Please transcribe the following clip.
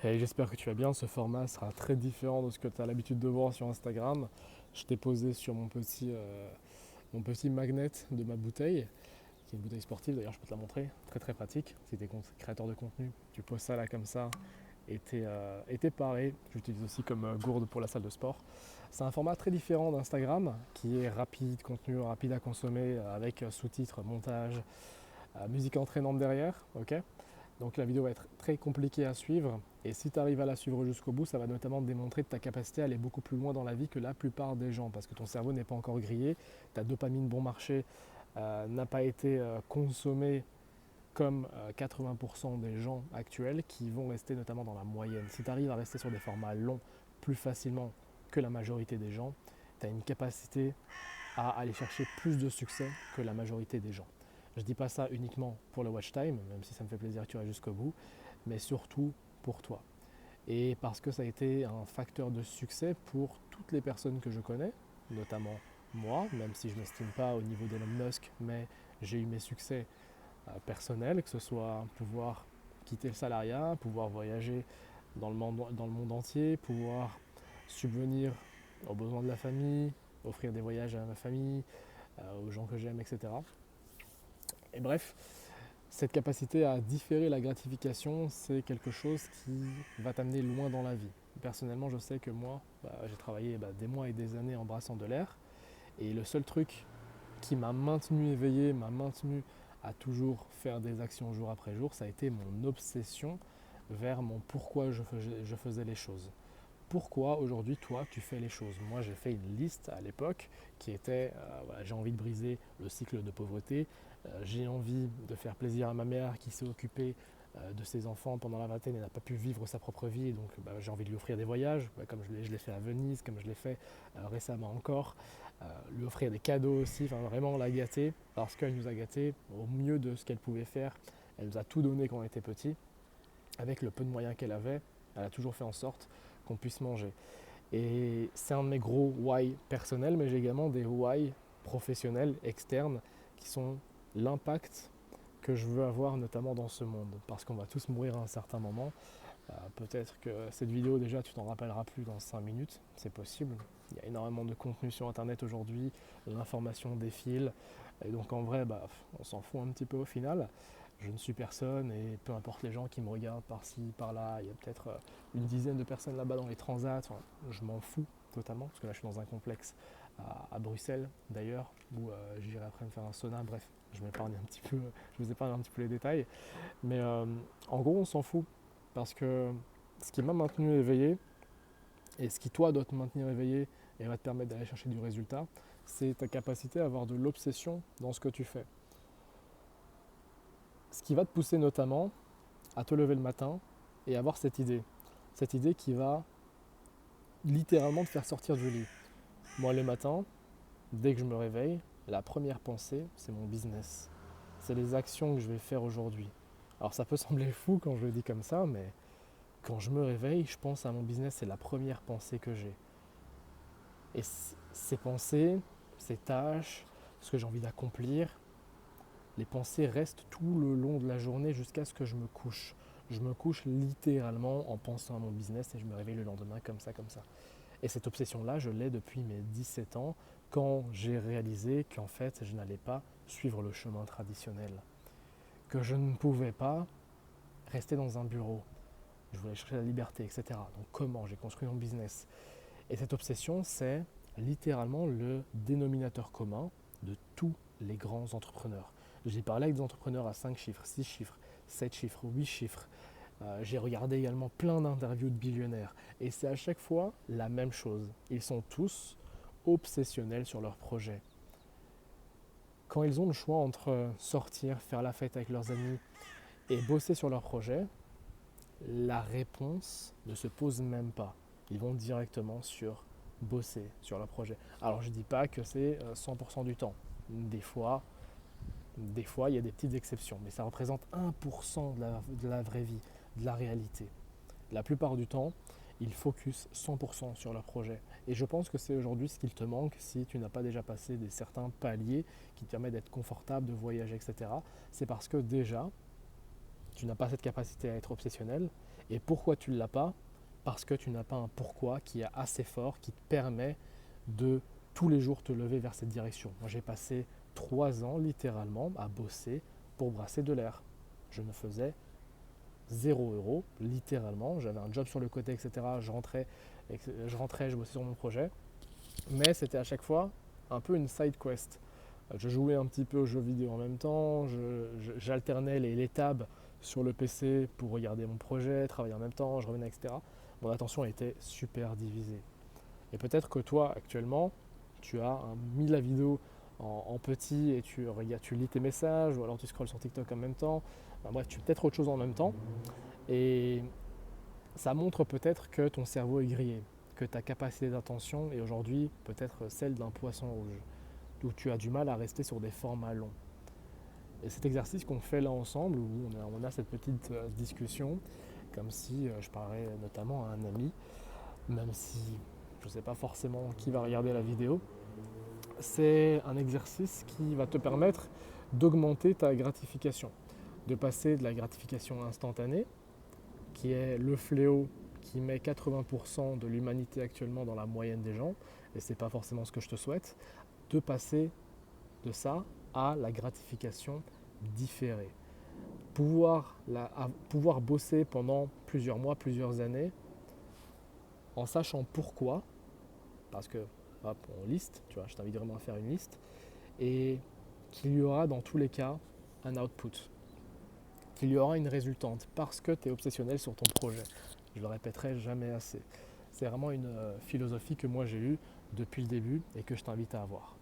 Hey, j'espère que tu vas bien. Ce format sera très différent de ce que tu as l'habitude de voir sur Instagram. Je t'ai posé sur mon petit magnet de ma bouteille, qui est une bouteille sportive d'ailleurs, je peux te la montrer. Très très pratique. Si tu es créateur de contenu, tu poses ça là comme ça et t'es paré. J'utilise aussi comme gourde pour la salle de sport. C'est un format très différent d'Instagram qui est rapide, contenu rapide à consommer avec sous-titres, montage, musique entraînante derrière. Ok. Donc la vidéo va être très compliquée à suivre et si tu arrives à la suivre jusqu'au bout, ça va notamment démontrer ta capacité à aller beaucoup plus loin dans la vie que la plupart des gens parce que ton cerveau n'est pas encore grillé, ta dopamine bon marché n'a pas été consommée comme 80% des gens actuels qui vont rester notamment dans la moyenne. Si tu arrives à rester sur des formats longs plus facilement que la majorité des gens, tu as une capacité à aller chercher plus de succès que la majorité des gens. Je ne dis pas ça uniquement pour le watch time, même si ça me fait plaisir que tu restes jusqu'au bout, mais surtout pour toi. Et parce que ça a été un facteur de succès pour toutes les personnes que je connais, notamment moi, même si je ne m'estime pas au niveau d'Elon Musk, mais j'ai eu mes succès personnels, que ce soit pouvoir quitter le salariat, pouvoir voyager dans le monde entier, pouvoir subvenir aux besoins de la famille, offrir des voyages à ma famille, aux gens que j'aime, etc. Et bref, cette capacité à différer la gratification, c'est quelque chose qui va t'amener loin dans la vie. Personnellement, je sais que moi, j'ai travaillé des mois et des années en brassant de l'air. Et le seul truc qui m'a maintenu éveillé, m'a maintenu à toujours faire des actions jour après jour, ça a été mon obsession vers mon pourquoi je faisais les choses. Pourquoi aujourd'hui toi tu fais les choses. Moi j'ai fait une liste à l'époque qui était voilà, j'ai envie de briser le cycle de pauvreté, j'ai envie de faire plaisir à ma mère qui s'est occupée de ses enfants pendant la vingtaine et n'a pas pu vivre sa propre vie, donc j'ai envie de lui offrir des voyages, comme je l'ai fait à Venise, comme je l'ai fait récemment encore, lui offrir des cadeaux aussi, enfin vraiment la gâter, parce qu'elle nous a gâtés au mieux de ce qu'elle pouvait faire, elle nous a tout donné quand on était petit, avec le peu de moyens qu'elle avait, elle a toujours fait en sorte qu'on puisse manger. Et c'est un de mes gros why personnels, mais j'ai également des why professionnels, externes, qui sont l'impact que je veux avoir notamment dans ce monde. Parce qu'on va tous mourir à un certain moment. Peut-être que cette vidéo, déjà, tu t'en rappelleras plus dans 5 minutes. C'est possible. Il y a énormément de contenu sur Internet aujourd'hui. L'information défile. Et donc, en vrai, on s'en fout un petit peu au final. Je ne suis personne et peu importe les gens qui me regardent par-ci, par-là, il y a peut-être une dizaine de personnes là-bas dans les transats. Enfin, je m'en fous totalement parce que là, je suis dans un complexe à Bruxelles d'ailleurs où j'irai après me faire un sauna. Bref, je m'épargne un petit peu, je vous épargne un petit peu les détails. Mais en gros, on s'en fout. Parce que ce qui m'a maintenu éveillé, et ce qui toi doit te maintenir éveillé et va te permettre d'aller chercher du résultat, c'est ta capacité à avoir de l'obsession dans ce que tu fais. Ce qui va te pousser notamment à te lever le matin et avoir cette idée. Cette idée qui va littéralement te faire sortir du lit. Moi, le matin, dès que je me réveille, la première pensée, c'est mon business. C'est les actions que je vais faire aujourd'hui. Alors ça peut sembler fou quand je le dis comme ça, mais quand je me réveille, je pense à mon business, c'est la première pensée que j'ai. Et ces pensées, ces tâches, ce que j'ai envie d'accomplir, les pensées restent tout le long de la journée jusqu'à ce que je me couche. Je me couche littéralement en pensant à mon business et je me réveille le lendemain comme ça, comme ça. Et cette obsession-là, je l'ai depuis mes 17 ans, quand j'ai réalisé qu'en fait, je n'allais pas suivre le chemin traditionnel. Que je ne pouvais pas rester dans un bureau. Je voulais chercher la liberté, etc. Donc comment j'ai construit mon business. Et cette obsession, c'est littéralement le dénominateur commun de tous les grands entrepreneurs. J'ai parlé avec des entrepreneurs à 5 chiffres, 6 chiffres, 7 chiffres, 8 chiffres. J'ai regardé également plein d'interviews de billionnaires. Et c'est à chaque fois la même chose. Ils sont tous obsessionnels sur leur projet. Quand ils ont le choix entre sortir, faire la fête avec leurs amis et bosser sur leur projet, la réponse ne se pose même pas. Ils vont directement sur bosser sur leur projet. Alors je ne dis pas que c'est 100% du temps. Des fois, il y a des petites exceptions, mais ça représente 1% de la vraie vie, de la réalité. La plupart du temps, ils focus 100% sur leur projet. Et je pense que c'est aujourd'hui ce qu'il te manque si tu n'as pas déjà passé des certains paliers qui te permettent d'être confortable, de voyager, etc. C'est parce que déjà, tu n'as pas cette capacité à être obsessionnel Et pourquoi tu ne l'as pas? Parce que tu n'as pas un pourquoi qui est assez fort, qui te permet de tous les jours te lever vers cette direction. Moi, j'ai passé 3 ans littéralement à bosser pour brasser de l'air. Je ne faisais 0 € littéralement. J'avais un job sur le côté, etc. Je bossais sur mon projet. Mais c'était à chaque fois un peu une side quest. Je jouais un petit peu aux jeux vidéo en même temps, j'alternais les tabs sur le PC pour regarder mon projet, travailler en même temps, je revenais, etc. Mon attention était super divisée. Et peut-être que toi, actuellement, tu as mis la vidéo en petit et tu lis tes messages, ou alors tu scrolles sur TikTok en même temps. Enfin, bref, tu fais peut-être autre chose en même temps. Et ça montre peut-être que ton cerveau est grillé, que ta capacité d'attention est aujourd'hui peut-être celle d'un poisson rouge, où tu as du mal à rester sur des formats longs. Et cet exercice qu'on fait là ensemble, où on a cette petite discussion, comme si je parlais notamment à un ami, même si je ne sais pas forcément qui va regarder la vidéo, c'est un exercice qui va te permettre d'augmenter ta gratification, de passer de la gratification instantanée, qui est le fléau qui met 80% de l'humanité actuellement dans la moyenne des gens, et ce n'est pas forcément ce que je te souhaite, de passer de ça à la gratification différée. Pouvoir bosser pendant plusieurs mois, plusieurs années, en sachant pourquoi, parce que, hop, on liste, tu vois, je t'invite vraiment à faire une liste, et qu'il y aura dans tous les cas un output, qu'il y aura une résultante, parce que tu es obsessionnel sur ton projet. Je le répéterai jamais assez. C'est vraiment une philosophie que moi j'ai eue depuis le début et que je t'invite à avoir.